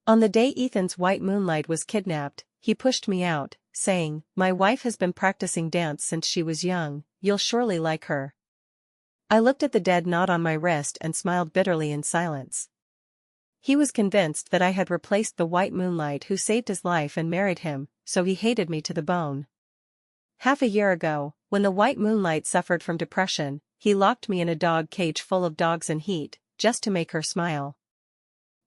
On the day Ethan's white moonlight was kidnapped, he pushed me out, saying, "My wife has been practicing dance since she was young, you'll surely like her." I looked at the dead knot on my wrist and smiled bitterly in silence. He was convinced that I had replaced the white moonlight who saved his life and married him, so he hated me to the bone. Half a year ago, when the white moonlight suffered from depression, he locked me in a dog cage full of dogs and heat, just to make her smile.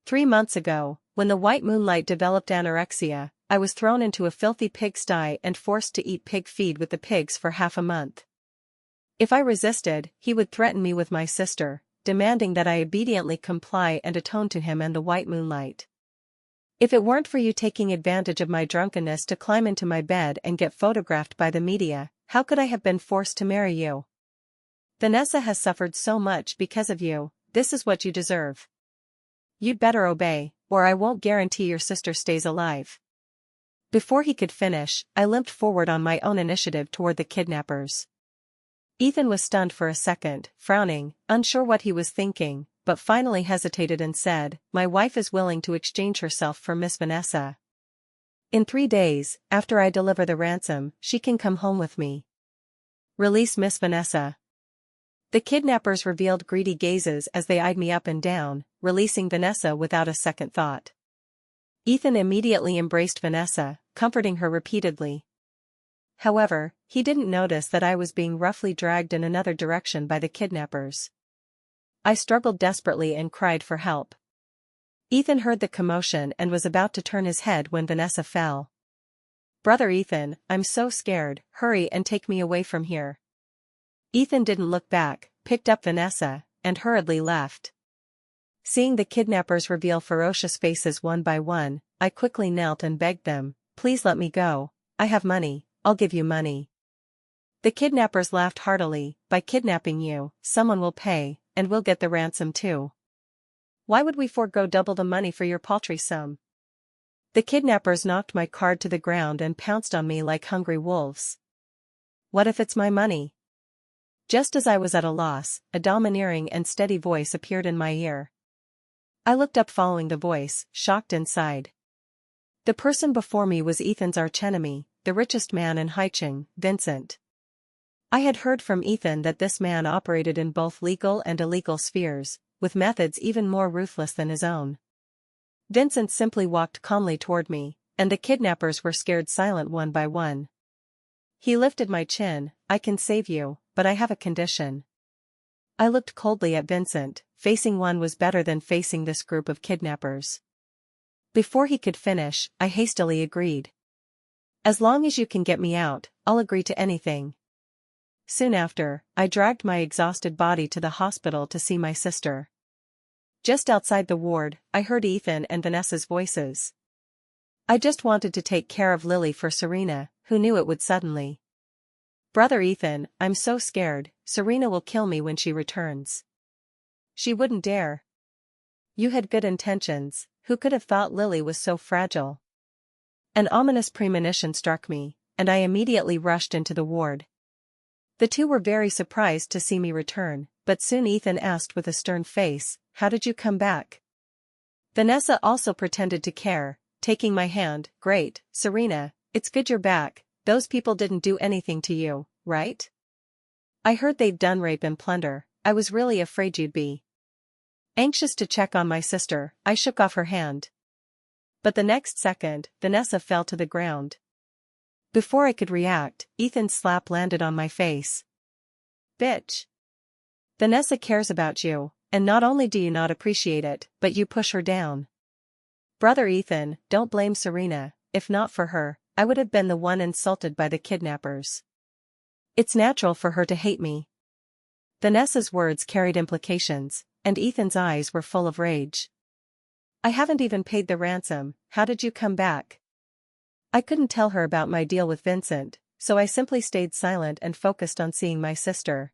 3 months ago, when the white moonlight developed anorexia, I was thrown into a filthy pigsty and forced to eat pig feed with the pigs for half a month. If I resisted, he would threaten me with my sister, demanding that I obediently comply and atone to him and the white moonlight. If it weren't for you taking advantage of my drunkenness to climb into my bed and get photographed by the media, how could I have been forced to marry you? Vanessa has suffered so much because of you, this is what you deserve. You'd better obey, or I won't guarantee your sister stays alive. Before he could finish, I limped forward on my own initiative toward the kidnappers. Ethan was stunned for a second, frowning, unsure what he was thinking, but finally hesitated and said, "My wife is willing to exchange herself for Miss Vanessa. In 3 days, after I deliver the ransom, she can come home with me. Release Miss Vanessa." The kidnappers revealed greedy gazes as they eyed me up and down, releasing Vanessa without a second thought. Ethan immediately embraced Vanessa, comforting her repeatedly. However, he didn't notice that I was being roughly dragged in another direction by the kidnappers. I struggled desperately and cried for help. Ethan heard the commotion and was about to turn his head when Vanessa fell. "Brother Ethan, I'm so scared, hurry and take me away from here." Ethan didn't look back, picked up Vanessa, and hurriedly left. Seeing the kidnappers reveal ferocious faces one by one, I quickly knelt and begged them, "Please let me go, I have money, I'll give you money." The kidnappers laughed heartily, "By kidnapping you, someone will pay, and we'll get the ransom too. Why would we forego double the money for your paltry sum?" The kidnappers knocked my card to the ground and pounced on me like hungry wolves. "What if it's my money?" Just as I was at a loss, a domineering and steady voice appeared in my ear. I looked up following the voice, shocked inside. The person before me was Ethan's archenemy, the richest man in Haicheng, Vincent. I had heard from Ethan that this man operated in both legal and illegal spheres, with methods even more ruthless than his own. Vincent simply walked calmly toward me, and the kidnappers were scared silent one by one. He lifted my chin, "I can save you, but I have a condition." I looked coldly at Vincent, facing one was better than facing this group of kidnappers. Before he could finish, I hastily agreed. "As long as you can get me out, I'll agree to anything." Soon after, I dragged my exhausted body to the hospital to see my sister. Just outside the ward, I heard Ethan and Vanessa's voices. I just wanted to take care of Lily for Serena, who knew it would suddenly. "Brother Ethan, I'm so scared, Serena will kill me when she returns." "She wouldn't dare. You had good intentions, who could have thought Lily was so fragile?" An ominous premonition struck me, and I immediately rushed into the ward. The two were very surprised to see me return, but soon Ethan asked with a stern face, "How did you come back?" Vanessa also pretended to care, taking my hand, "Great, Serena, it's good you're back, those people didn't do anything to you, right? I heard they'd done rape and plunder, I was really afraid you'd be." Anxious to check on my sister, I shook off her hand. But the next second, Vanessa fell to the ground. Before I could react, Ethan's slap landed on my face. "Bitch. Vanessa cares about you, and not only do you not appreciate it, but you push her down." "Brother Ethan, don't blame Serena, if not for her, I would have been the one insulted by the kidnappers. It's natural for her to hate me." Vanessa's words carried implications, and Ethan's eyes were full of rage. "I haven't even paid the ransom, how did you come back?" I couldn't tell her about my deal with Vincent, so I simply stayed silent and focused on seeing my sister.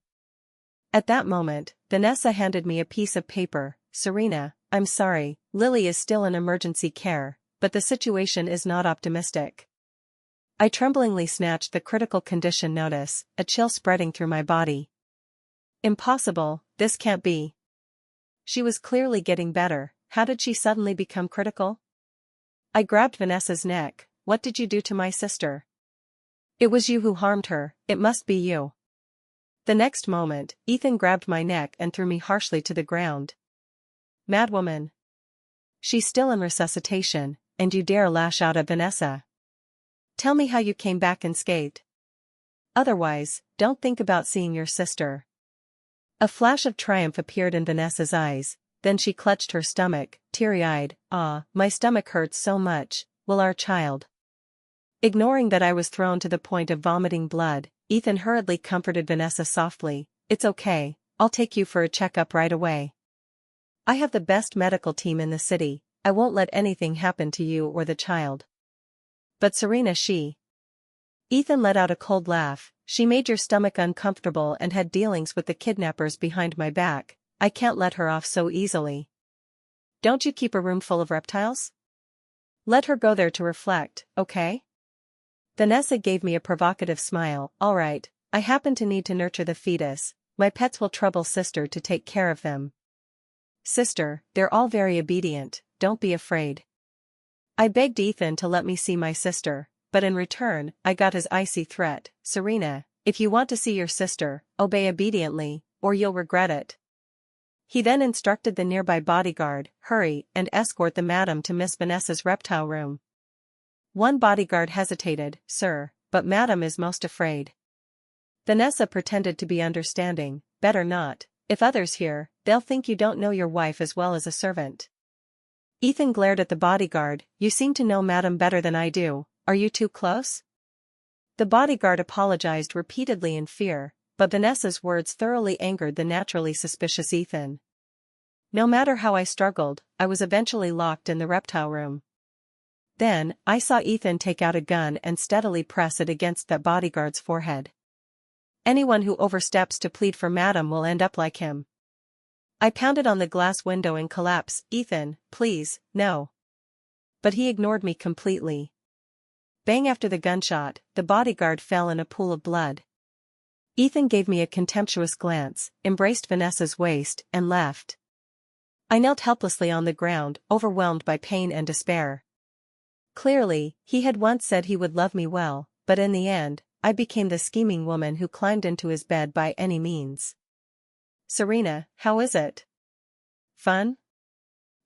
At that moment, Vanessa handed me a piece of paper. "Serena, I'm sorry, Lily is still in emergency care, but the situation is not optimistic." I tremblingly snatched the critical condition notice, a chill spreading through my body. "Impossible, this can't be. She was clearly getting better, how did she suddenly become critical?" I grabbed Vanessa's neck. What did you do to my sister? It was you who harmed her, it must be you. The next moment, Ethan grabbed my neck and threw me harshly to the ground. Madwoman. She's still in resuscitation, and you dare lash out at Vanessa. Tell me how you came back unscathed. Otherwise, don't think about seeing your sister. A flash of triumph appeared in Vanessa's eyes, then she clutched her stomach, teary-eyed. Ah, my stomach hurts so much. Will our child? Ignoring that I was thrown to the point of vomiting blood, Ethan hurriedly comforted Vanessa softly. It's okay, I'll take you for a checkup right away. I have the best medical team in the city, I won't let anything happen to you or the child. But Serena, Ethan let out a cold laugh. She made your stomach uncomfortable and had dealings with the kidnappers behind my back. I can't let her off so easily. Don't you keep a room full of reptiles? Let her go there to reflect, okay? Vanessa gave me a provocative smile. All right, I happen to need to nurture the fetus. My pets will trouble sister to take care of them. Sister, they're all very obedient, don't be afraid. I begged Ethan to let me see my sister, but in return, I got his icy threat. Serena, if you want to see your sister, obey obediently, or you'll regret it. He then instructed the nearby bodyguard, hurry and escort the madam to Miss Vanessa's reptile room. One bodyguard hesitated, sir, but madam is most afraid. Vanessa pretended to be understanding, better not, if others hear, they'll think you don't know your wife as well as a servant. Ethan glared at the bodyguard, you seem to know madam better than I do, are you too close? The bodyguard apologized repeatedly in fear, but Vanessa's words thoroughly angered the naturally suspicious Ethan. No matter how I struggled, I was eventually locked in the reptile room. Then, I saw Ethan take out a gun and steadily press it against that bodyguard's forehead. Anyone who oversteps to plead for madam will end up like him. I pounded on the glass window in collapse. Ethan, please, no. But he ignored me completely. Bang after the gunshot, the bodyguard fell in a pool of blood. Ethan gave me a contemptuous glance, embraced Vanessa's waist, and left. I knelt helplessly on the ground, overwhelmed by pain and despair. Clearly, he had once said he would love me well, but in the end, I became the scheming woman who climbed into his bed by any means. Serena, how is it? Fun?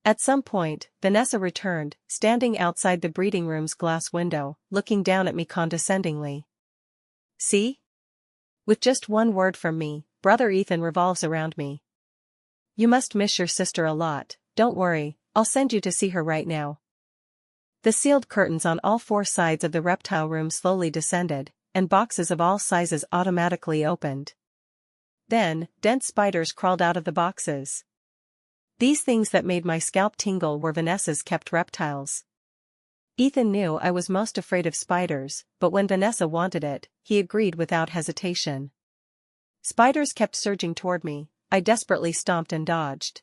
At some point, Vanessa returned, standing outside the breeding room's glass window, looking down at me condescendingly. See? With just one word from me, brother Ethan revolves around me. You must miss your sister a lot, don't worry, I'll send you to see her right now. The sealed curtains on all four sides of the reptile room slowly descended, and boxes of all sizes automatically opened. Then, dense spiders crawled out of the boxes. These things that made my scalp tingle were Vanessa's kept reptiles. Ethan knew I was most afraid of spiders, but when Vanessa wanted it, he agreed without hesitation. Spiders kept surging toward me, I desperately stomped and dodged.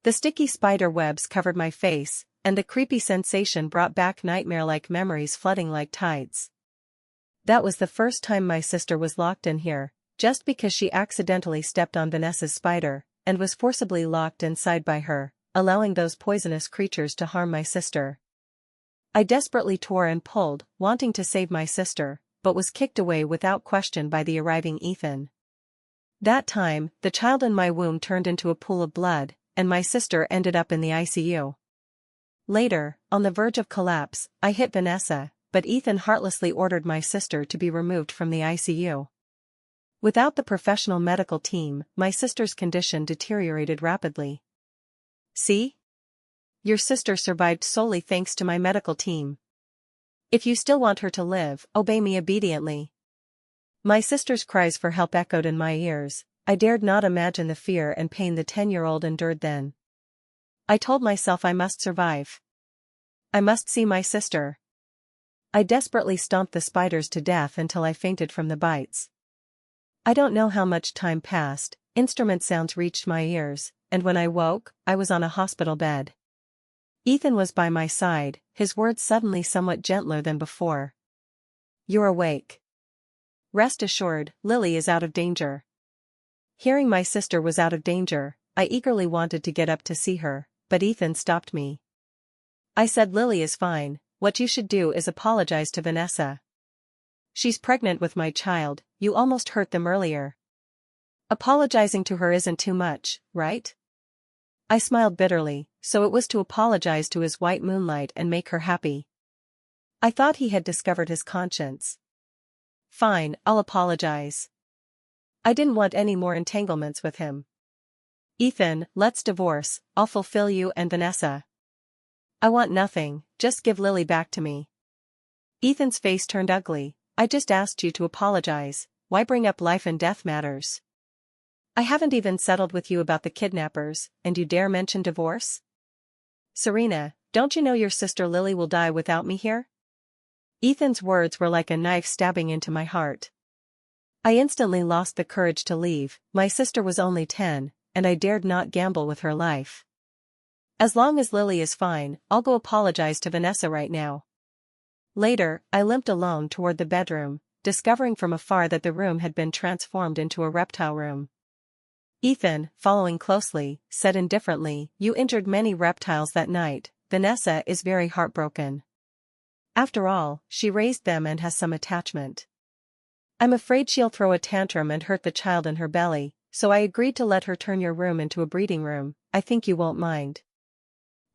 The sticky spider webs covered my face, and the creepy sensation brought back nightmare-like memories flooding like tides. That was the first time my sister was locked in here, just because she accidentally stepped on Vanessa's spider, and was forcibly locked inside by her, allowing those poisonous creatures to harm my sister. I desperately tore and pulled, wanting to save my sister, but was kicked away without question by the arriving Ethan. That time, the child in my womb turned into a pool of blood, and my sister ended up in the ICU. Later, on the verge of collapse, I hit Vanessa, but Ethan heartlessly ordered my sister to be removed from the ICU. Without the professional medical team, my sister's condition deteriorated rapidly. See? Your sister survived solely thanks to my medical team. If you still want her to live, obey me obediently. My sister's cries for help echoed in my ears. I dared not imagine the fear and pain the 10-year-old endured then. I told myself I must survive. I must see my sister. I desperately stomped the spiders to death until I fainted from the bites. I don't know how much time passed, instrument sounds reached my ears, and when I woke, I was on a hospital bed. Ethan was by my side, his words suddenly somewhat gentler than before. You're awake. Rest assured, Lily is out of danger. Hearing my sister was out of danger, I eagerly wanted to get up to see her, but Ethan stopped me. I said Lily is fine, what you should do is apologize to Vanessa. She's pregnant with my child, you almost hurt them earlier. Apologizing to her isn't too much, right? I smiled bitterly, so it was to apologize to his white moonlight and make her happy. I thought he had discovered his conscience. Fine, I'll apologize. I didn't want any more entanglements with him. Ethan, let's divorce, I'll fulfill you and Vanessa. I want nothing, just give Lily back to me. Ethan's face turned ugly. I just asked you to apologize, why bring up life and death matters? I haven't even settled with you about the kidnappers, and you dare mention divorce? Serena, don't you know your sister Lily will die without me here? Ethan's words were like a knife stabbing into my heart. I instantly lost the courage to leave. My sister was only 10, and I dared not gamble with her life. As long as Lily is fine, I'll go apologize to Vanessa right now. Later, I limped alone toward the bedroom, discovering from afar that the room had been transformed into a reptile room. Ethan, following closely, said indifferently, "You injured many reptiles that night. Vanessa is very heartbroken. After all, she raised them and has some attachment. I'm afraid she'll throw a tantrum and hurt the child in her belly, so I agreed to let her turn your room into a breeding room. I think you won't mind."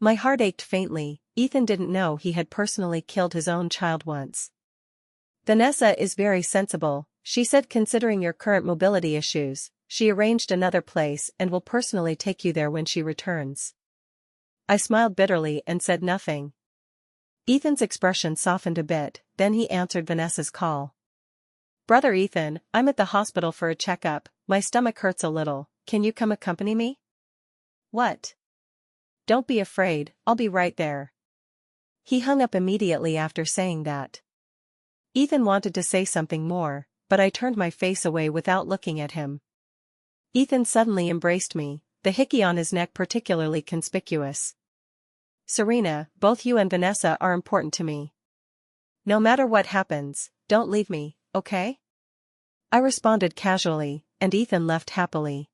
My heart ached faintly. Ethan didn't know he had personally killed his own child once. Vanessa is very sensible, she said, considering your current mobility issues. She arranged another place and will personally take you there when she returns. I smiled bitterly and said nothing. Ethan's expression softened a bit, then he answered Vanessa's call. "Brother Ethan, I'm at the hospital for a checkup, my stomach hurts a little, can you come accompany me?" "What?" "Don't be afraid, I'll be right there." He hung up immediately after saying that. Ethan wanted to say something more, but I turned my face away without looking at him. Ethan suddenly embraced me, the hickey on his neck particularly conspicuous. "Serena, both you and Vanessa are important to me. No matter what happens, don't leave me, okay?" I responded casually, and Ethan left happily.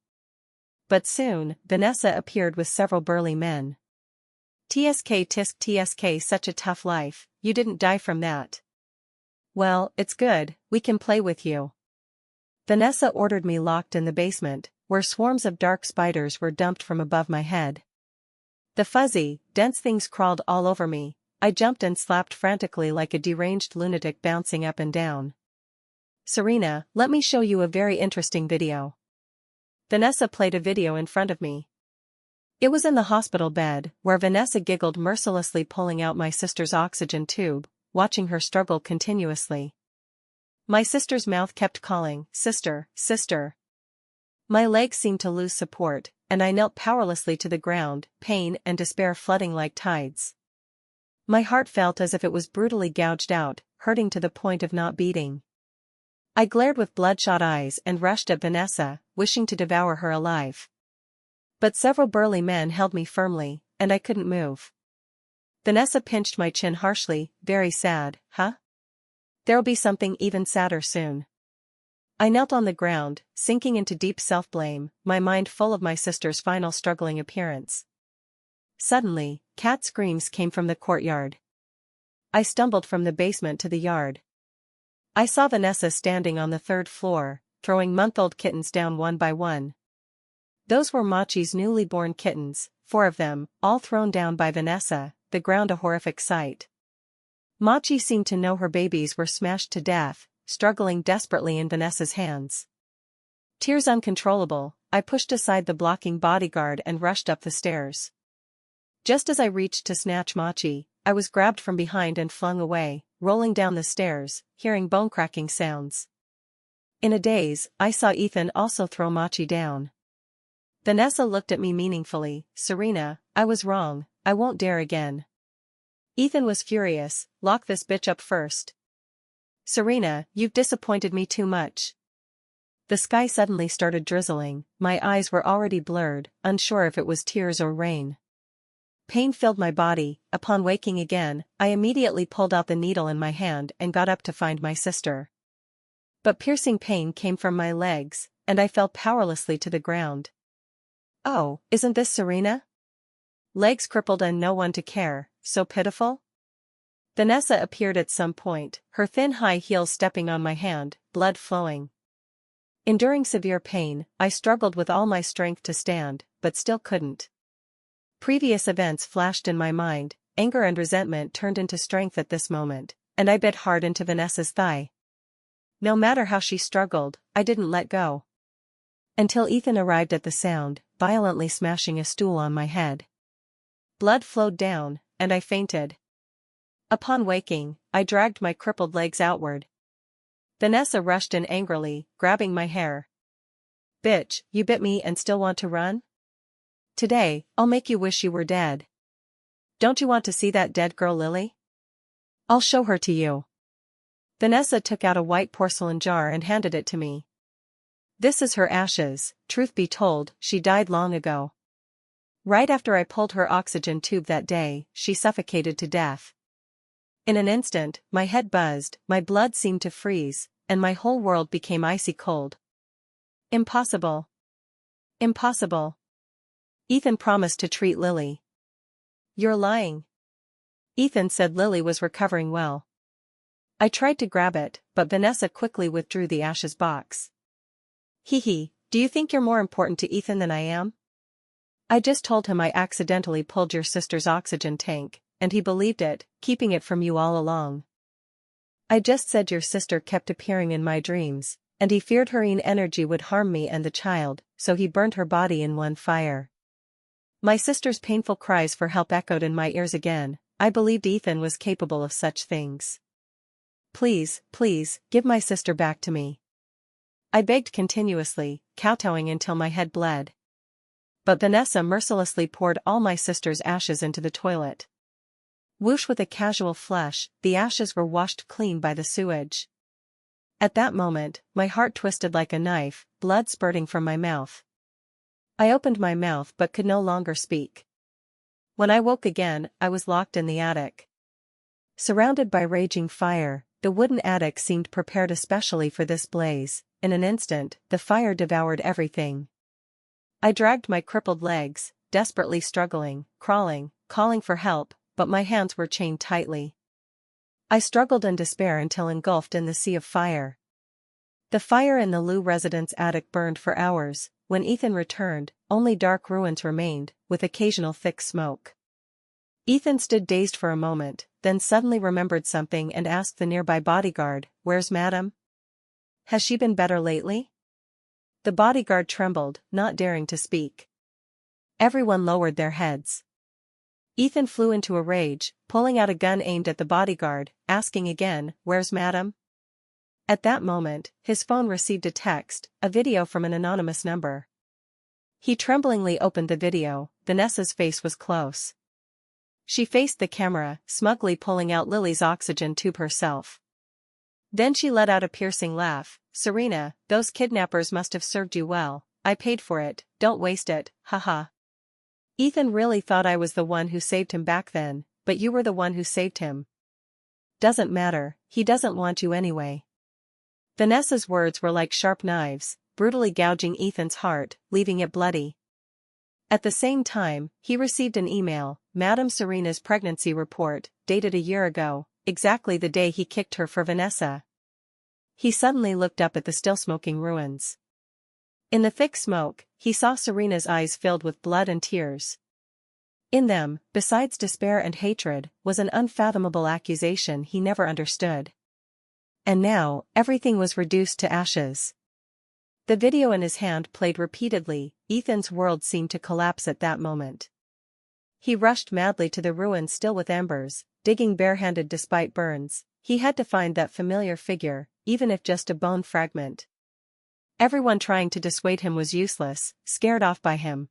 But soon, Vanessa appeared with several burly men. "TSK tisk TSK, such a tough life, you didn't die from that." "Well, it's good, we can play with you." Vanessa ordered me locked in the basement, where swarms of dark spiders were dumped from above my head. The fuzzy, dense things crawled all over me. I jumped and slapped frantically like a deranged lunatic, bouncing up and down. "Serena, let me show you a very interesting video." Vanessa played a video in front of me. It was in the hospital bed, where Vanessa giggled mercilessly, pulling out my sister's oxygen tube, watching her struggle continuously. My sister's mouth kept calling, "Sister, sister." My legs seemed to lose support, and I knelt powerlessly to the ground, pain and despair flooding like tides. My heart felt as if it was brutally gouged out, hurting to the point of not beating. I glared with bloodshot eyes and rushed at Vanessa, wishing to devour her alive. But several burly men held me firmly, and I couldn't move. Vanessa pinched my chin harshly, "Very sad, huh? There'll be something even sadder soon." I knelt on the ground, sinking into deep self-blame, my mind full of my sister's final struggling appearance. Suddenly, cat screams came from the courtyard. I stumbled from the basement to the yard. I saw Vanessa standing on the 3rd floor, throwing month-old kittens down one by one. Those were Machi's newly born kittens, 4 of them, all thrown down by Vanessa, the ground a horrific sight. Machi seemed to know her babies were smashed to death, struggling desperately in Vanessa's hands. Tears uncontrollable, I pushed aside the blocking bodyguard and rushed up the stairs. Just as I reached to snatch Machi, I was grabbed from behind and flung away, rolling down the stairs, hearing bone-cracking sounds. In a daze, I saw Ethan also throw Machi down. Vanessa looked at me meaningfully, "Serena, I was wrong, I won't dare again." Ethan was furious, "Lock this bitch up first." "Serena, you've disappointed me too much." The sky suddenly started drizzling, my eyes were already blurred, unsure if it was tears or rain. Pain filled my body. Upon waking again, I immediately pulled out the needle in my hand and got up to find my sister. But piercing pain came from my legs, and I fell powerlessly to the ground. "Oh, isn't this Serena? Legs crippled and no one to care," so pitiful? Vanessa appeared at some point, her thin high heels stepping on my hand, blood flowing. Enduring severe pain, I struggled with all my strength to stand, but still couldn't. Previous events flashed in my mind, anger and resentment turned into strength at this moment, and I bit hard into Vanessa's thigh. No matter how she struggled, I didn't let go. Until Ethan arrived at the sound, violently smashing a stool on my head. Blood flowed down, and I fainted. Upon waking, I dragged my crippled legs outward. Vanessa rushed in angrily, grabbing my hair. "Bitch, you bit me and still want to run? Today, I'll make you wish you were dead. Don't you want to see that dead girl Lily? I'll show her to you." Vanessa took out a white porcelain jar and handed it to me. "This is her ashes, truth be told, she died long ago. Right after I pulled her oxygen tube that day, she suffocated to death. In an instant, my head buzzed, my blood seemed to freeze, and my whole world became icy cold. Impossible. Impossible. Ethan promised to treat Lily." "You're lying." Ethan said Lily was recovering well. I tried to grab it, but Vanessa quickly withdrew the ashes box. "Hee, do you think you're more important to Ethan than I am? I just told him I accidentally pulled your sister's oxygen tank, and he believed it, keeping it from you all along. I just said your sister kept appearing in my dreams, and he feared her energy would harm me and the child, so he burned her body in one fire." My sister's painful cries for help echoed in my ears again. I believed Ethan was capable of such things. "Please, please, give my sister back to me." I begged continuously, kowtowing until my head bled. But Vanessa mercilessly poured all my sister's ashes into the toilet. Whoosh, with a casual flush, the ashes were washed clean by the sewage. At that moment, my heart twisted like a knife, blood spurting from my mouth. I opened my mouth but could no longer speak. When I woke again, I was locked in the attic. Surrounded by raging fire, the wooden attic seemed prepared especially for this blaze. In an instant, the fire devoured everything. I dragged my crippled legs, desperately struggling, crawling, calling for help, but my hands were chained tightly. I struggled in despair until engulfed in the sea of fire. The fire in the Liu residence attic burned for hours. When Ethan returned, only dark ruins remained, with occasional thick smoke. Ethan stood dazed for a moment, then suddenly remembered something and asked the nearby bodyguard, "Where's Madam? Has she been better lately?" The bodyguard trembled, not daring to speak. Everyone lowered their heads. Ethan flew into a rage, pulling out a gun aimed at the bodyguard, asking again, "Where's Madam?" At that moment, his phone received a text, a video from an anonymous number. He tremblingly opened the video. Vanessa's face was close. She faced the camera, smugly pulling out Lily's oxygen tube herself. Then she let out a piercing laugh. "Serena, those kidnappers must have served you well. I paid for it, don't waste it, haha. Ethan really thought I was the one who saved him back then, but you were the one who saved him. Doesn't matter, he doesn't want you anyway." Vanessa's words were like sharp knives, brutally gouging Ethan's heart, leaving it bloody. At the same time, he received an email, Madame Serena's pregnancy report, dated a year ago, exactly the day he kicked her for Vanessa. He suddenly looked up at the still-smoking ruins. In the thick smoke, he saw Serena's eyes filled with blood and tears. In them, besides despair and hatred, was an unfathomable accusation he never understood. And now, everything was reduced to ashes. The video in his hand played repeatedly. Ethan's world seemed to collapse at that moment. He rushed madly to the ruins still with embers, digging barehanded despite burns. He had to find that familiar figure, even if just a bone fragment. Everyone trying to dissuade him was useless, scared off by him.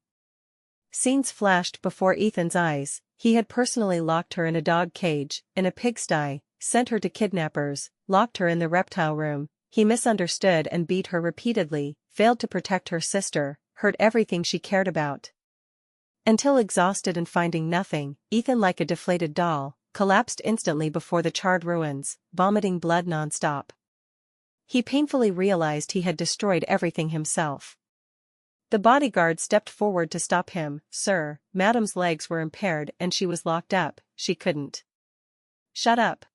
Scenes flashed before Ethan's eyes. He had personally locked her in a dog cage, in a pigsty, sent her to kidnappers, locked her in the reptile room. He misunderstood and beat her repeatedly, failed to protect her sister, hurt everything she cared about. Until exhausted and finding nothing, Ethan, like a deflated doll, collapsed instantly before the charred ruins, vomiting blood non-stop. He painfully realized he had destroyed everything himself. The bodyguard stepped forward to stop him. Sir, madam's legs were impaired and she was locked up, she couldn't. Shut up.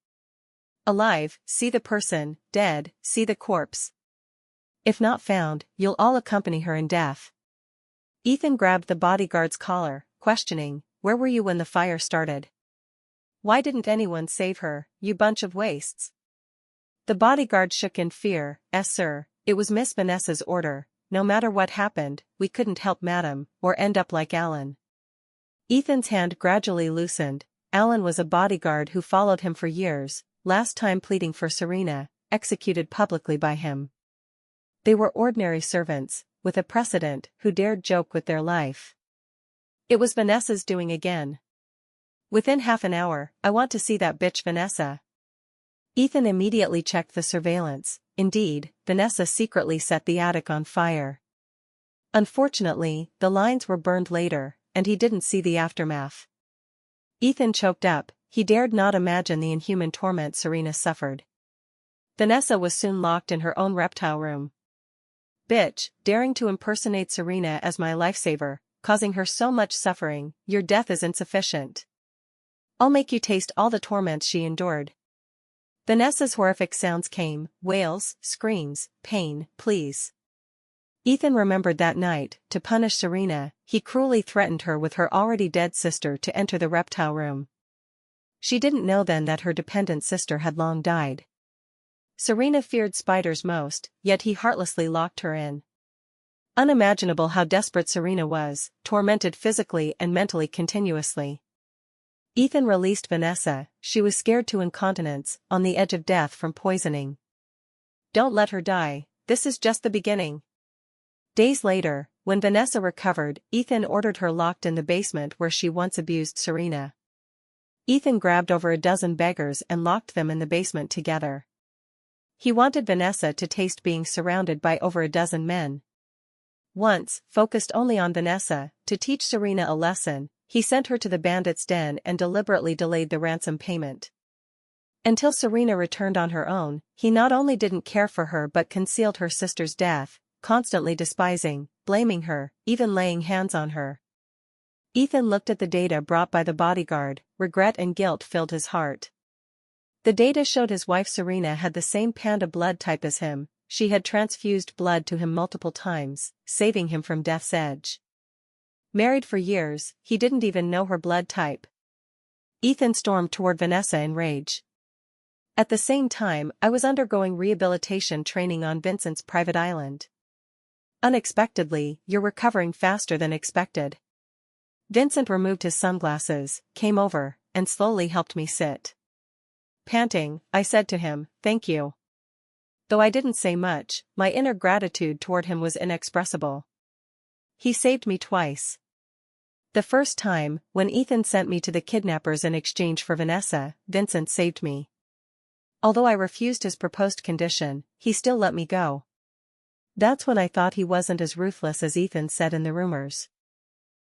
Alive, see the person, dead, see the corpse. If not found, you'll all accompany her in death. Ethan grabbed the bodyguard's collar, questioning, where were you when the fire started? Why didn't anyone save her, you bunch of wastes? The bodyguard shook in fear. Sir, it was Miss Vanessa's order, no matter what happened, we couldn't help madam, or end up like Alan. Ethan's hand gradually loosened. Alan was a bodyguard who followed him for years, last time pleading for Serena, executed publicly by him. They were ordinary servants, with a precedent, who dared joke with their life. It was Vanessa's doing again. Within half an hour, I want to see that bitch Vanessa. Ethan immediately checked the surveillance. Indeed, Vanessa secretly set the attic on fire. Unfortunately, the lines were burned later, and he didn't see the aftermath. Ethan choked up. He dared not imagine the inhuman torment Serena suffered. Vanessa was soon locked in her own reptile room. Bitch, daring to impersonate Serena as my lifesaver, causing her so much suffering, your death is insufficient. I'll make you taste all the torments she endured. Vanessa's horrific sounds came, wails, screams, pain, pleas. Ethan remembered that night, to punish Serena, he cruelly threatened her with her already dead sister to enter the reptile room. She didn't know then that her dependent sister had long died. Serena feared spiders most, yet he heartlessly locked her in. Unimaginable how desperate Serena was, tormented physically and mentally continuously. Ethan released Vanessa. She was scared to incontinence, on the edge of death from poisoning. Don't let her die, this is just the beginning. Days later, when Vanessa recovered, Ethan ordered her locked in the basement where she once abused Serena. Ethan grabbed over a dozen beggars and locked them in the basement together. He wanted Vanessa to taste being surrounded by over a dozen men. Once, focused only on Vanessa, to teach Serena a lesson, he sent her to the bandits' den and deliberately delayed the ransom payment. Until Serena returned on her own, he not only didn't care for her but concealed her sister's death, constantly despising, blaming her, even laying hands on her. Ethan looked at the data brought by the bodyguard. Regret and guilt filled his heart. The data showed his wife Serena had the same panda blood type as him. She had transfused blood to him multiple times, saving him from death's edge. Married for years, he didn't even know her blood type. Ethan stormed toward Vanessa in rage. At the same time, I was undergoing rehabilitation training on Vincent's private island. Unexpectedly, you're recovering faster than expected. Vincent removed his sunglasses, came over, and slowly helped me sit. Panting, I said to him, "Thank you." Though I didn't say much, my inner gratitude toward him was inexpressible. He saved me twice. The first time, when Ethan sent me to the kidnappers in exchange for Vanessa, Vincent saved me. Although I refused his proposed condition, he still let me go. That's when I thought he wasn't as ruthless as Ethan said in the rumors.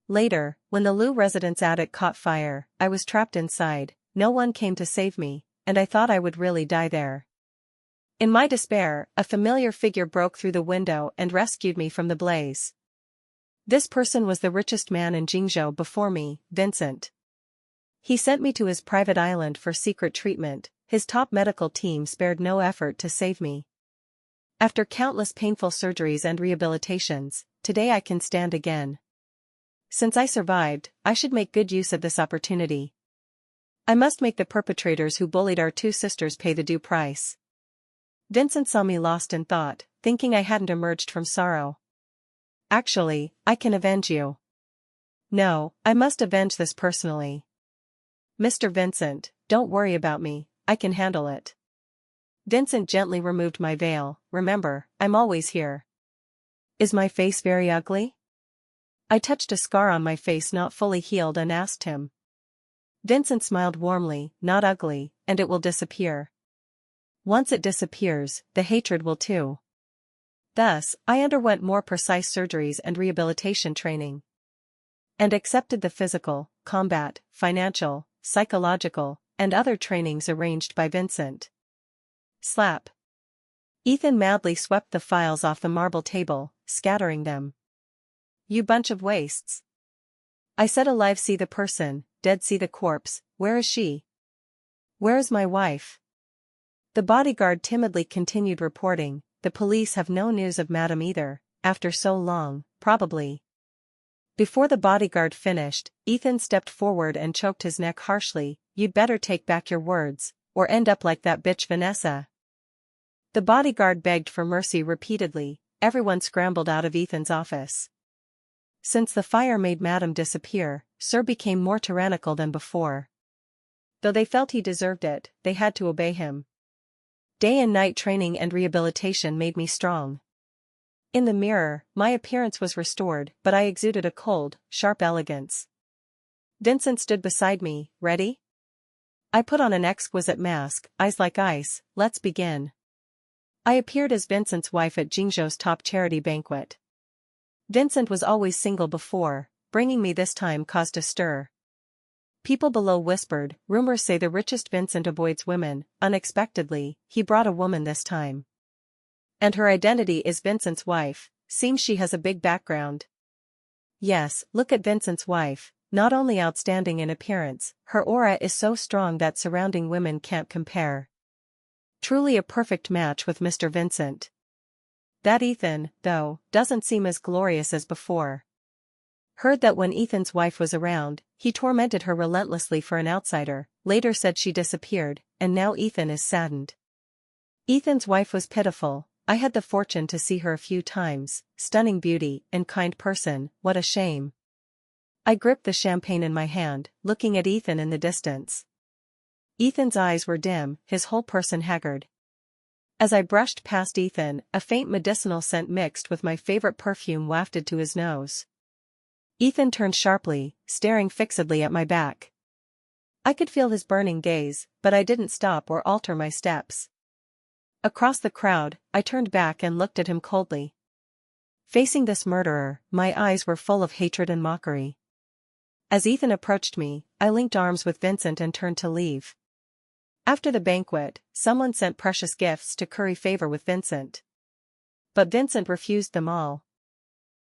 Later, when the Lou residence attic caught fire, I was trapped inside, no one came to save me, and I thought I would really die there. In my despair, a familiar figure broke through the window and rescued me from the blaze. This person was the richest man in Jingzhou before me, Vincent. He sent me to his private island for secret treatment. His top medical team spared no effort to save me. After countless painful surgeries and rehabilitations, today I can stand again. Since I survived, I should make good use of this opportunity. I must make the perpetrators who bullied our two sisters pay the due price. Vincent saw me lost in thought, thinking I hadn't emerged from sorrow. Actually, I can avenge you. No, I must avenge this personally. Mr. Vincent, don't worry about me, I can handle it. Vincent gently removed my veil. Remember, I'm always here. Is my face very ugly? I touched a scar on my face not fully healed and asked him. Vincent smiled warmly. Not ugly, and it will disappear. Once it disappears, the hatred will too. Thus, I underwent more precise surgeries and rehabilitation training. And accepted the physical, combat, financial, psychological, and other trainings arranged by Vincent. Slap. Ethan madly swept the files off the marble table, scattering them. You bunch of wastes. I said alive see the person, dead see the corpse, where is she? Where is my wife? The bodyguard timidly continued reporting, the police have no news of madam either, after so long, probably. Before the bodyguard finished, Ethan stepped forward and choked his neck harshly, you'd better take back your words, or end up like that bitch Vanessa. The bodyguard begged for mercy repeatedly, everyone scrambled out of Ethan's office. Since the fire made madam disappear, Sir became more tyrannical than before. Though they felt he deserved it, they had to obey him. Day and night training and rehabilitation made me strong. In the mirror, my appearance was restored, but I exuded a cold, sharp elegance. Vincent stood beside me, ready? I put on an exquisite mask, eyes like ice, let's begin. I appeared as Vincent's wife at Jingzhou's top charity banquet. Vincent was always single before, bringing me this time caused a stir. People below whispered, rumors say the richest Vincent avoids women, unexpectedly, he brought a woman this time. And her identity is Vincent's wife, seems she has a big background. Yes, look at Vincent's wife, not only outstanding in appearance, her aura is so strong that surrounding women can't compare. Truly a perfect match with Mr. Vincent. That Ethan, though, doesn't seem as glorious as before. Heard that when Ethan's wife was around, he tormented her relentlessly for an outsider, later said she disappeared, and now Ethan is saddened. Ethan's wife was pitiful, I had the fortune to see her a few times, stunning beauty and kind person, what a shame. I gripped the champagne in my hand, looking at Ethan in the distance. Ethan's eyes were dim, his whole person haggard. As I brushed past Ethan, a faint medicinal scent mixed with my favorite perfume wafted to his nose. Ethan turned sharply, staring fixedly at my back. I could feel his burning gaze, but I didn't stop or alter my steps. Across the crowd, I turned back and looked at him coldly. Facing this murderer, my eyes were full of hatred and mockery. As Ethan approached me, I linked arms with Vincent and turned to leave. After the banquet, someone sent precious gifts to curry favor with Vincent. But Vincent refused them all.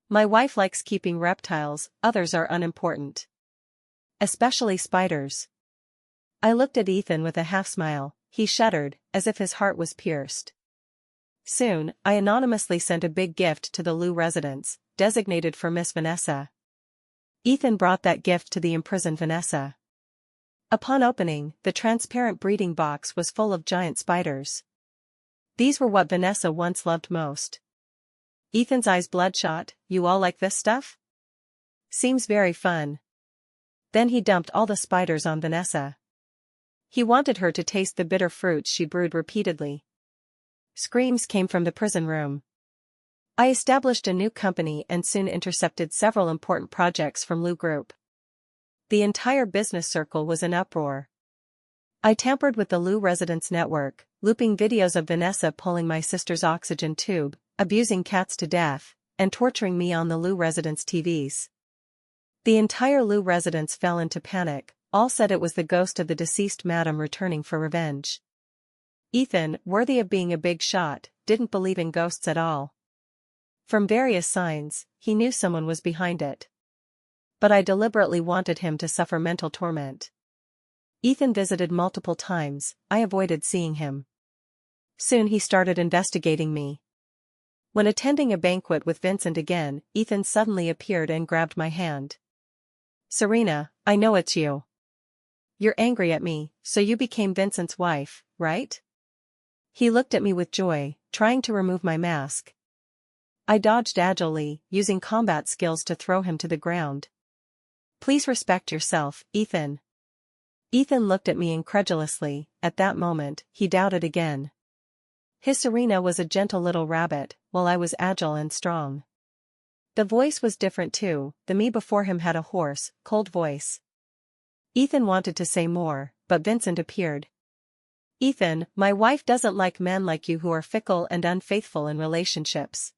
My wife likes keeping reptiles, others are unimportant. Especially spiders. I looked at Ethan with a half-smile, he shuddered, as if his heart was pierced. Soon, I anonymously sent a big gift to the Liu residence, designated for Miss Vanessa. Ethan brought that gift to the imprisoned Vanessa. Upon opening, the transparent breeding box was full of giant spiders. These were what Vanessa once loved most. Ethan's eyes bloodshot, you all like this stuff? Seems very fun. Then he dumped all the spiders on Vanessa. He wanted her to taste the bitter fruits she brewed repeatedly. Screams came from the prison room. I established a new company and soon intercepted several important projects from Liu Group. The entire business circle was in uproar. I tampered with the Liu residence network, looping videos of Vanessa pulling my sister's oxygen tube, abusing cats to death, and torturing me on the Liu residence TVs. The entire Liu residence fell into panic, all said it was the ghost of the deceased madam returning for revenge. Ethan, worthy of being a big shot, didn't believe in ghosts at all. From various signs, he knew someone was behind it. But I deliberately wanted him to suffer mental torment. Ethan visited multiple times, I avoided seeing him. Soon he started investigating me. When attending a banquet with Vincent again, Ethan suddenly appeared and grabbed my hand. Serena, I know it's you. You're angry at me, so you became Vincent's wife, right? He looked at me with joy, trying to remove my mask. I dodged agilely, using combat skills to throw him to the ground. Please respect yourself, Ethan. Ethan looked at me incredulously, at that moment, he doubted again. His Serena was a gentle little rabbit, while I was agile and strong. The voice was different too, the me before him had a hoarse, cold voice. Ethan wanted to say more, but Vincent appeared. Ethan, my wife doesn't like men like you who are fickle and unfaithful in relationships.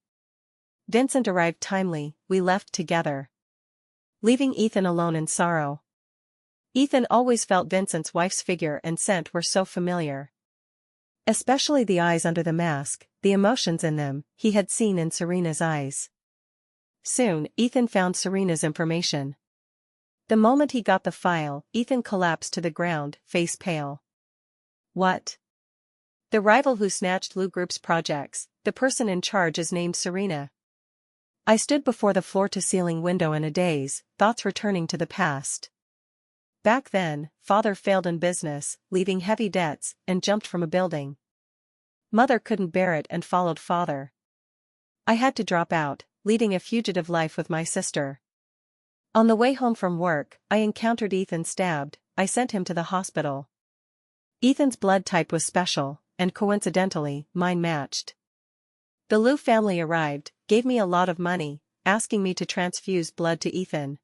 Vincent arrived timely, we left together. Leaving Ethan alone in sorrow. Ethan always felt Vincent's wife's figure and scent were so familiar. Especially the eyes under the mask, the emotions in them, he had seen in Serena's eyes. Soon, Ethan found Serena's information. The moment he got the file, Ethan collapsed to the ground, face pale. What? The rival who snatched Lou Group's projects, the person in charge is named Serena. I stood before the floor-to-ceiling window in a daze, thoughts returning to the past. Back then, father failed in business, leaving heavy debts, and jumped from a building. Mother couldn't bear it and followed father. I had to drop out, leading a fugitive life with my sister. On the way home from work, I encountered Ethan stabbed. I sent him to the hospital. Ethan's blood type was special, and coincidentally, mine matched. The Liu family arrived, gave me a lot of money, asking me to transfuse blood to Ethan.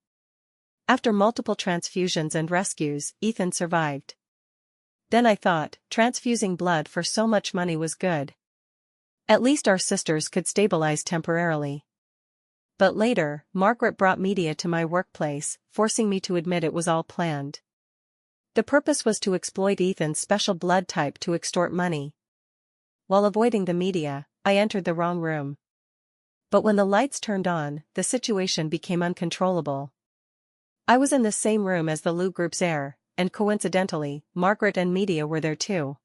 After multiple transfusions and rescues, Ethan survived. Then I thought, transfusing blood for so much money was good. At least our sisters could stabilize temporarily. But later, Margaret brought media to my workplace, forcing me to admit it was all planned. The purpose was to exploit Ethan's special blood type to extort money. While avoiding the media, I entered the wrong room. But when the lights turned on, the situation became uncontrollable. I was in the same room as the Liu Group's heir, and coincidentally, Margaret and media were there too.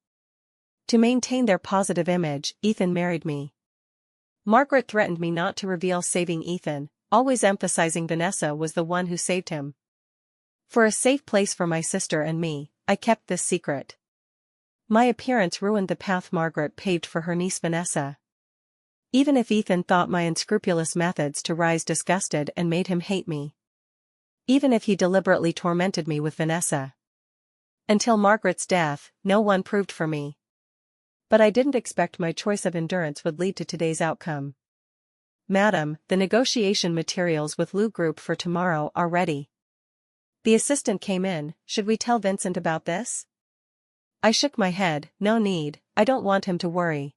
To maintain their positive image, Ethan married me. Margaret threatened me not to reveal saving Ethan, always emphasizing Vanessa was the one who saved him. For a safe place for my sister and me, I kept this secret. My appearance ruined the path Margaret paved for her niece Vanessa. Even if Ethan thought my unscrupulous methods to rise disgusted and made him hate me. Even if he deliberately tormented me with Vanessa. Until Margaret's death, no one proved for me. But I didn't expect my choice of endurance would lead to today's outcome. Madam, the negotiation materials with Liu Group for tomorrow are ready. The assistant came in. Should we tell Vincent about this? I shook my head. No need, I don't want him to worry.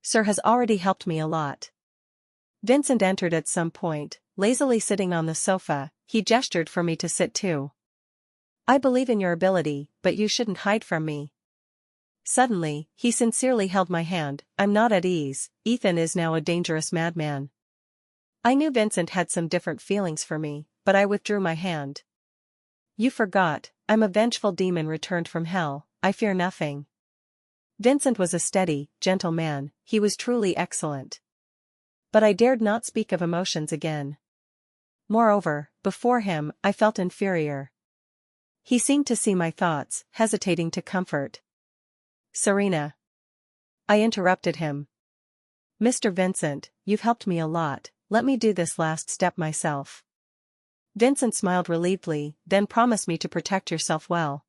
Sir has already helped me a lot. Vincent entered at some point, lazily sitting on the sofa. He gestured for me to sit too. I believe in your ability, but you shouldn't hide from me. Suddenly, he sincerely held my hand. I'm not at ease. Ethan is now a dangerous madman. I knew Vincent had some different feelings for me, but I withdrew my hand. You forgot, I'm a vengeful demon returned from hell. I fear nothing. Vincent was a steady, gentle man. He was truly excellent. But I dared not speak of emotions again. Moreover, before him, I felt inferior. He seemed to see my thoughts, hesitating to comfort. Serena. I interrupted him. Mr. Vincent, you've helped me a lot, let me do this last step myself. Vincent smiled relievedly, then promised me to protect yourself well.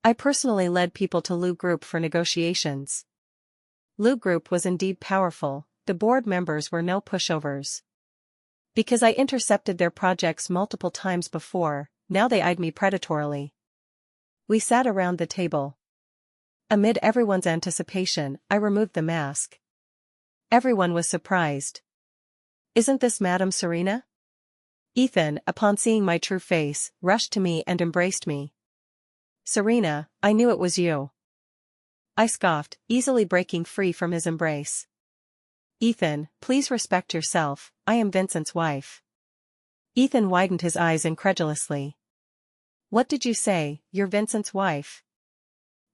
I personally led people to Liu Group for negotiations. Liu Group was indeed powerful, the board members were no pushovers. Because I intercepted their projects multiple times before, now they eyed me predatorily. We sat around the table. Amid everyone's anticipation, I removed the mask. Everyone was surprised. Isn't this Madame Serena? Ethan, upon seeing my true face, rushed to me and embraced me. Serena, I knew it was you. I scoffed, easily breaking free from his embrace. Ethan, please respect yourself, I am Vincent's wife. Ethan widened his eyes incredulously. What did you say, you're Vincent's wife?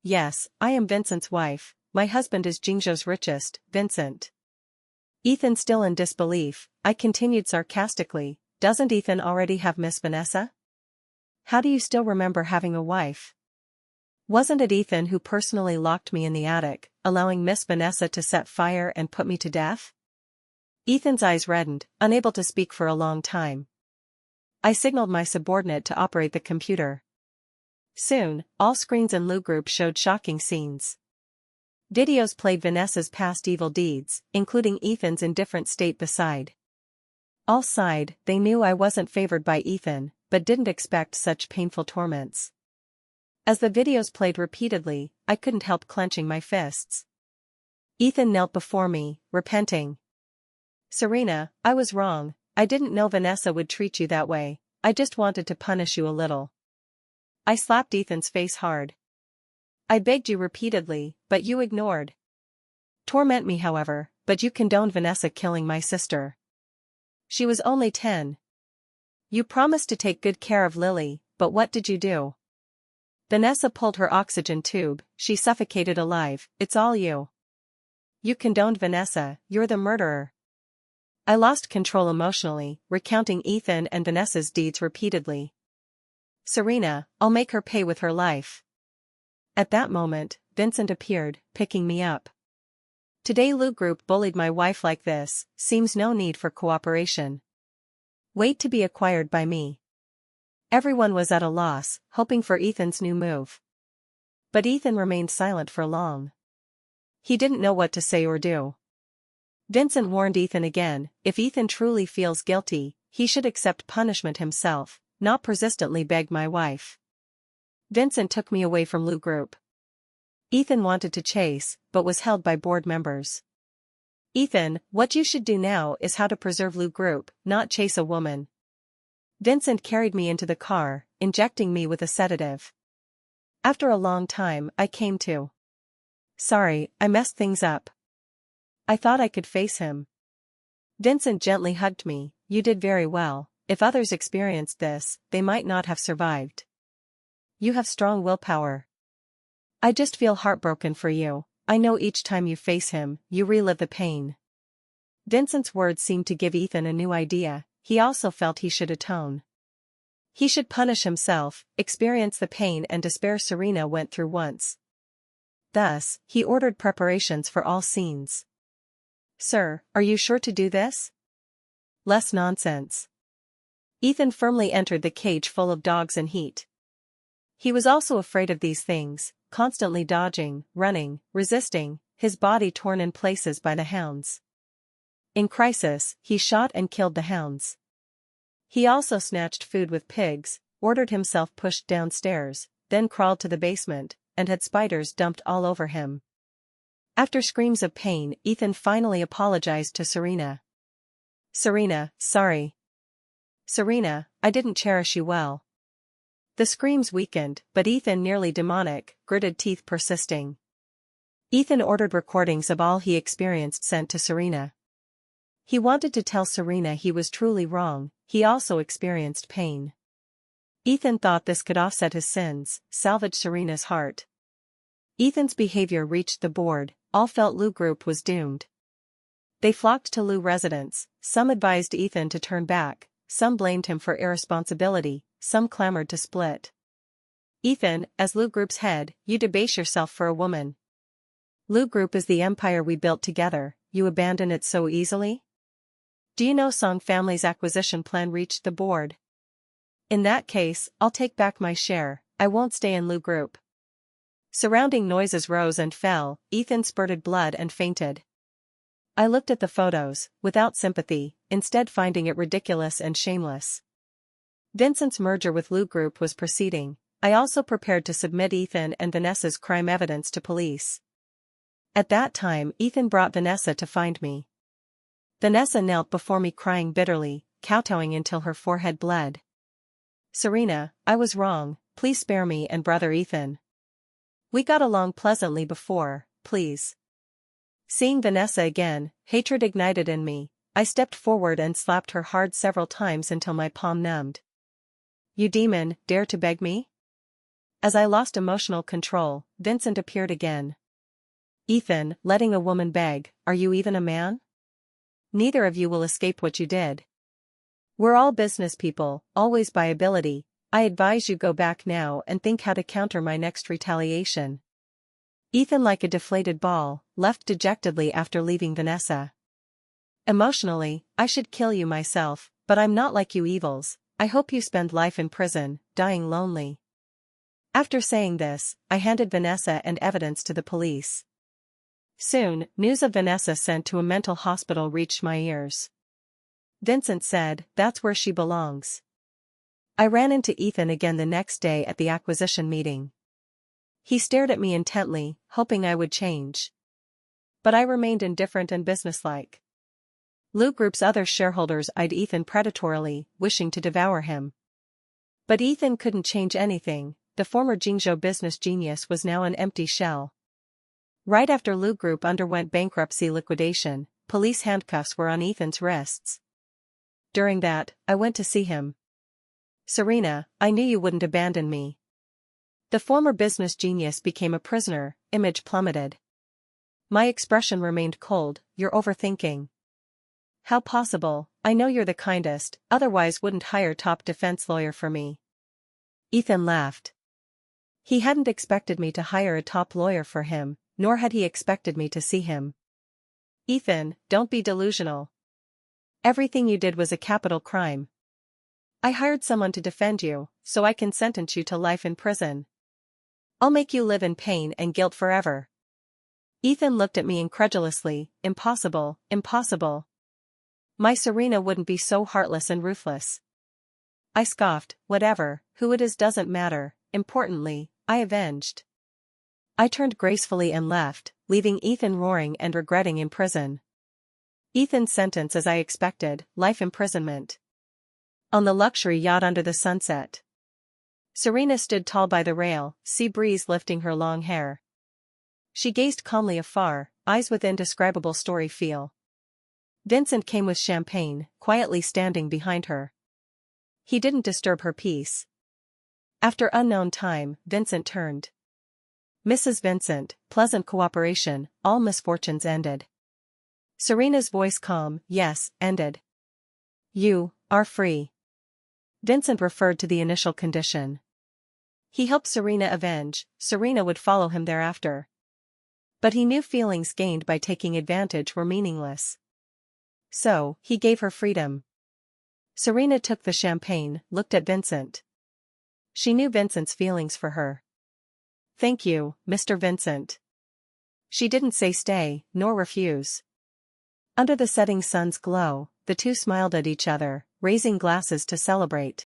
Yes, I am Vincent's wife, my husband is Jingzhou's richest, Vincent. Ethan still in disbelief, I continued sarcastically, doesn't Ethan already have Miss Vanessa? How do you still remember having a wife? Wasn't it Ethan who personally locked me in the attic, allowing Miss Vanessa to set fire and put me to death? Ethan's eyes reddened, unable to speak for a long time. I signaled my subordinate to operate the computer. Soon, all screens in Liu Group showed shocking scenes. Videos played Vanessa's past evil deeds, including Ethan's indifferent state beside. All sighed, they knew I wasn't favored by Ethan, but didn't expect such painful torments. As the videos played repeatedly, I couldn't help clenching my fists. Ethan knelt before me, repenting. Serena, I was wrong, I didn't know Vanessa would treat you that way, I just wanted to punish you a little. I slapped Ethan's face hard. I begged you repeatedly, but you ignored. Torment me however, but you condoned Vanessa killing my sister. She was only 10. You promised to take good care of Lily, but what did you do? Vanessa pulled her oxygen tube, she suffocated alive, it's all you. You condoned Vanessa, you're the murderer. I lost control emotionally, recounting Ethan and Vanessa's deeds repeatedly. Serena, I'll make her pay with her life. At that moment, Vincent appeared, picking me up. Today Lou Group bullied my wife like this, seems no need for cooperation. Wait to be acquired by me. Everyone was at a loss, hoping for Ethan's new move. But Ethan remained silent for long. He didn't know what to say or do. Vincent warned Ethan again, if Ethan truly feels guilty, he should accept punishment himself, not persistently beg my wife. Vincent took me away from Lou Group. Ethan wanted to chase, but was held by board members. Ethan, what you should do now is how to preserve Lou Group, not chase a woman. Vincent carried me into the car, injecting me with a sedative. After a long time, I came to. Sorry, I messed things up. I thought I could face him. Vincent gently hugged me, you did very well, if others experienced this, they might not have survived. You have strong willpower. I just feel heartbroken for you, I know each time you face him, you relive the pain. Vincent's words seemed to give Ethan a new idea, he also felt he should atone. He should punish himself, experience the pain and despair Serena went through once. Thus, he ordered preparations for all scenes. Sir, are you sure to do this? Less nonsense. Ethan firmly entered the cage full of dogs and heat. He was also afraid of these things, constantly dodging, running, resisting, his body torn in places by the hounds. In crisis, he shot and killed the hounds. He also snatched food with pigs, ordered himself pushed downstairs, then crawled to the basement, and had spiders dumped all over him. After screams of pain, Ethan finally apologized to Serena. Serena, sorry. Serena, I didn't cherish you well. The screams weakened, but Ethan, nearly demonic, gritted teeth persisting. Ethan ordered recordings of all he experienced sent to Serena. He wanted to tell Serena he was truly wrong, he also experienced pain. Ethan thought this could offset his sins, salvage Serena's heart. Ethan's behavior reached the board, all felt Lou Group was doomed. They flocked to Lou residence, some advised Ethan to turn back, some blamed him for irresponsibility, some clamored to split. Ethan, as Lou Group's head, you debase yourself for a woman. Lou Group is the empire we built together, you abandon it so easily? Do you know Song family's acquisition plan reached the board? In that case, I'll take back my share, I won't stay in Lou Group. Surrounding noises rose and fell, Ethan spurted blood and fainted. I looked at the photos, without sympathy, instead finding it ridiculous and shameless. Vincent's merger with Lou Group was proceeding, I also prepared to submit Ethan and Vanessa's crime evidence to police. At that time Ethan brought Vanessa to find me. Vanessa knelt before me crying bitterly, kowtowing until her forehead bled. Serena, I was wrong, please spare me and brother Ethan. We got along pleasantly before, please. Seeing Vanessa again, hatred ignited in me, I stepped forward and slapped her hard several times until my palm numbed. You demon, dare to beg me? As I lost emotional control, Vincent appeared again. Ethan, letting a woman beg, are you even a man? Neither of you will escape what you did. We're all business people, always by ability, I advise you go back now and think how to counter my next retaliation. Ethan, like a deflated ball, left dejectedly after leaving Vanessa. Emotionally, I should kill you myself, but I'm not like you evils, I hope you spend life in prison, dying lonely. After saying this, I handed Vanessa and evidence to the police. Soon, news of Vanessa sent to a mental hospital reached my ears. Vincent said, that's where she belongs. I ran into Ethan again the next day at the acquisition meeting. He stared at me intently, hoping I would change. But I remained indifferent and businesslike. Lou Group's other shareholders eyed Ethan predatorily, wishing to devour him. But Ethan couldn't change anything, the former Jingzhou business genius was now an empty shell. Right after Lou Group underwent bankruptcy liquidation, police handcuffs were on Ethan's wrists. During that, I went to see him. Serena, I knew you wouldn't abandon me. The former business genius became a prisoner, image plummeted. My expression remained cold. You're overthinking. How possible? I know you're the kindest, otherwise wouldn't hire top defense lawyer for me. Ethan laughed. He hadn't expected me to hire a top lawyer for him, nor had he expected me to see him. Ethan, don't be delusional. Everything you did was a capital crime. I hired someone to defend you, so I can sentence you to life in prison. I'll make you live in pain and guilt forever. Ethan looked at me incredulously. Impossible, impossible. My Serena wouldn't be so heartless and ruthless. I scoffed. Whatever, who it is doesn't matter. Importantly, I avenged. I turned gracefully and left, leaving Ethan roaring and regretting in prison. Ethan's sentence, as I expected, life imprisonment. On the luxury yacht under the sunset. Serena stood tall by the rail, sea breeze lifting her long hair. She gazed calmly afar, eyes with indescribable story feel. Vincent came with champagne, quietly standing behind her. He didn't disturb her peace. After unknown time, Vincent turned. Mrs. Vincent, pleasant cooperation, all misfortunes ended. Serena's voice calm, yes, ended. You are free. Vincent referred to the initial condition. He helped Serena avenge, Serena would follow him thereafter. But he knew feelings gained by taking advantage were meaningless. So, he gave her freedom. Serena took the champagne, looked at Vincent. She knew Vincent's feelings for her. Thank you, Mr. Vincent. She didn't say stay, nor refuse. Under the setting sun's glow, the two smiled at each other, raising glasses to celebrate.